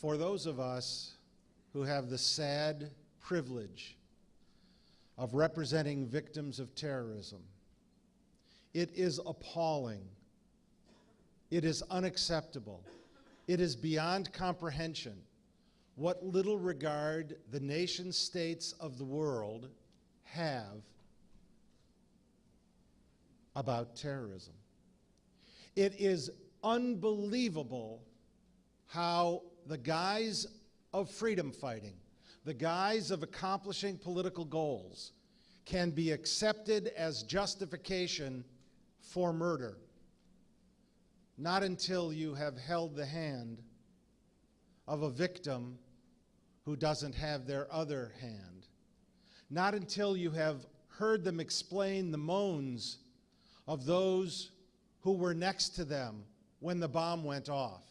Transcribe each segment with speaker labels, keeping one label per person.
Speaker 1: For those of us who have the sad privilege of representing victims of terrorism, it is appalling. It is unacceptable. It is beyond comprehension what little regard the nation states of the world have about terrorism. It is unbelievable how the guise of freedom fighting, the guise of accomplishing political goals, can be accepted as justification for murder. Not until you have held the hand of a victim who doesn't have their other hand. Not until you have heard them explain the moans of those who were next to them when the bomb went off.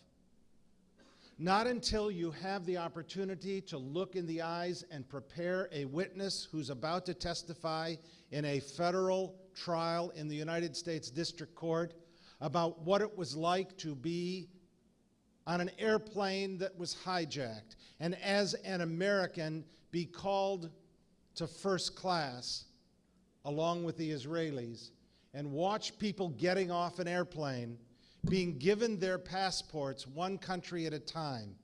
Speaker 1: Not until you have the opportunity to look in the eyes and prepare a witness who's about to testify in a federal trial in the United States District Court about what it was like to be on an airplane that was hijacked, and as an American be called to first class along with the Israelis, and watch people getting off an airplane being given their passports one country at a time.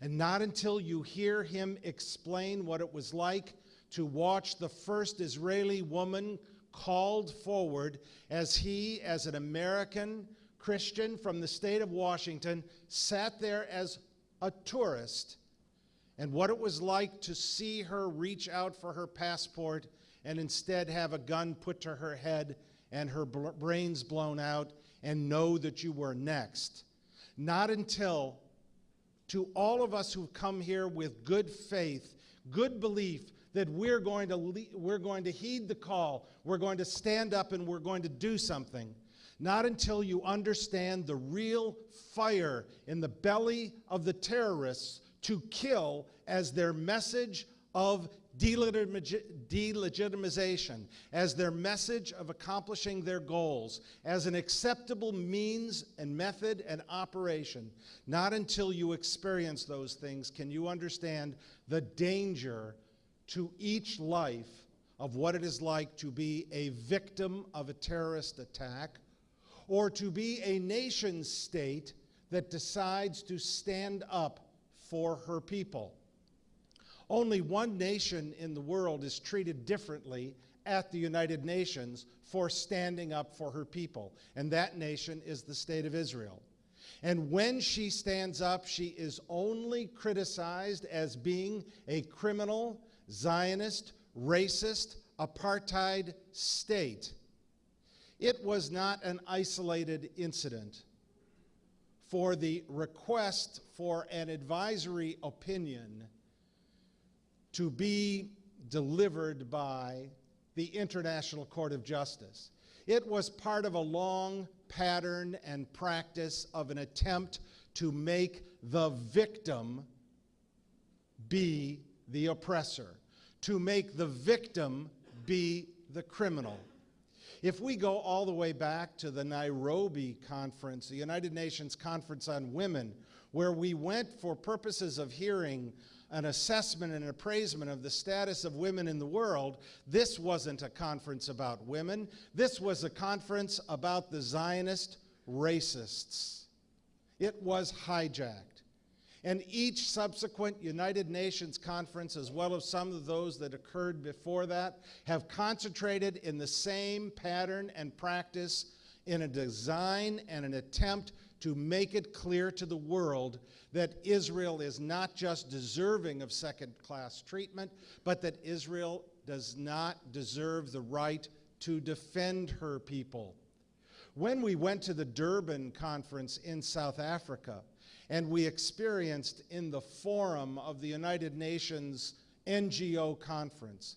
Speaker 1: And not until you hear him explain what it was like to watch the first Israeli woman called forward as he, as an American Christian from the state of Washington, sat there as a tourist, and what it was like to see her reach out for her passport and instead have a gun put to her head and her brains blown out, and know that you were next. Not until, to all of us who've come here with good faith, good belief that we're going to heed the call, we're going to stand up and we're going to do something, not until you understand the real fire in the belly of the terrorists to kill as their message of delegitimization, as their message of accomplishing their goals, as an acceptable means and method and operation. Not until you experience those things can you understand the danger to each life of what it is like to be a victim of a terrorist attack, or to be a nation state that decides to stand up for her people. Only one nation in the world is treated differently at the United Nations for standing up for her people, and that nation is the State of Israel. And when she stands up, she is only criticized as being a criminal, Zionist, racist, apartheid state. It was not an isolated incident. For the request for an advisory opinion to be delivered by the International Court of Justice, it was part of a long pattern and practice of an attempt to make the victim be the oppressor, to make the victim be the criminal. If we go all the way back to the Nairobi Conference, the United Nations Conference on Women, where we went for purposes of hearing an assessment and appraisement of the status of women in the world, this wasn't a conference about women. This was a conference about the Zionist racists. It was hijacked. And each subsequent United Nations conference, as well as some of those that occurred before that, have concentrated in the same pattern and practice in a design and an attempt to make it clear to the world that Israel is not just deserving of second-class treatment, but that Israel does not deserve the right to defend her people. When we went to the Durban conference in South Africa, and we experienced in the forum of the United Nations NGO conference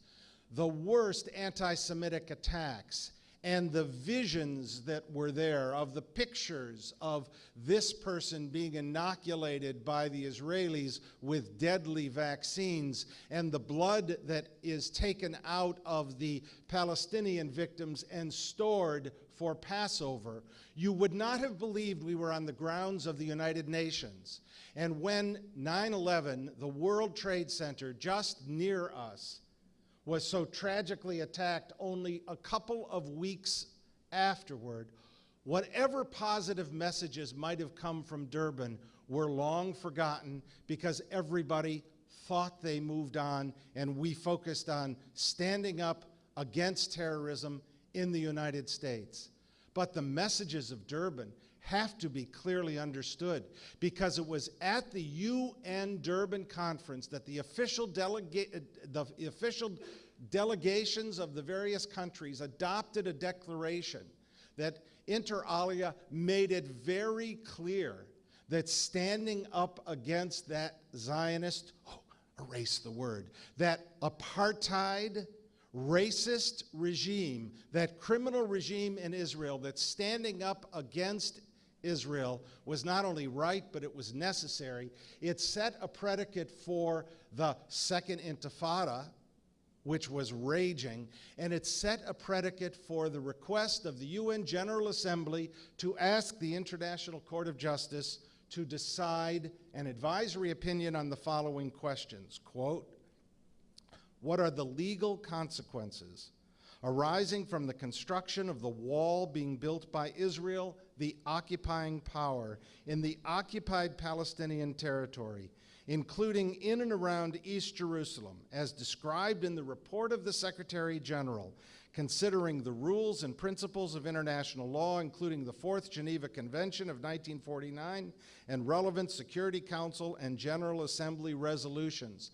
Speaker 1: the worst anti-Semitic attacks, and the visions that were there of the pictures of this person being inoculated by the Israelis with deadly vaccines, and the blood that is taken out of the Palestinian victims and stored for Passover, you would not have believed we were on the grounds of the United Nations. And when 9/11, the World Trade Center just near us, was so tragically attacked only a couple of weeks afterward, whatever positive messages might have come from Durban were long forgotten because everybody thought they moved on, and we focused on standing up against terrorism in the United States. But the messages of Durban have to be clearly understood because it was at the UN Durban conference that the official delegations of the various countries adopted a declaration that inter alia made it very clear that standing up against that Zionist, erase the word, that apartheid, racist regime, that criminal regime in Israel, that standing up against Israel was not only right, but it was necessary. It set a predicate for the Second Intifada, which was raging, and it set a predicate for the request of the UN General Assembly to ask the International Court of Justice to decide an advisory opinion on the following questions. Quote, what are the legal consequences arising from the construction of the wall being built by Israel, the occupying power, in the occupied Palestinian territory, including in and around East Jerusalem, as described in the report of the Secretary General, considering the rules and principles of international law, including the Fourth Geneva Convention of 1949 and relevant Security Council and General Assembly resolutions.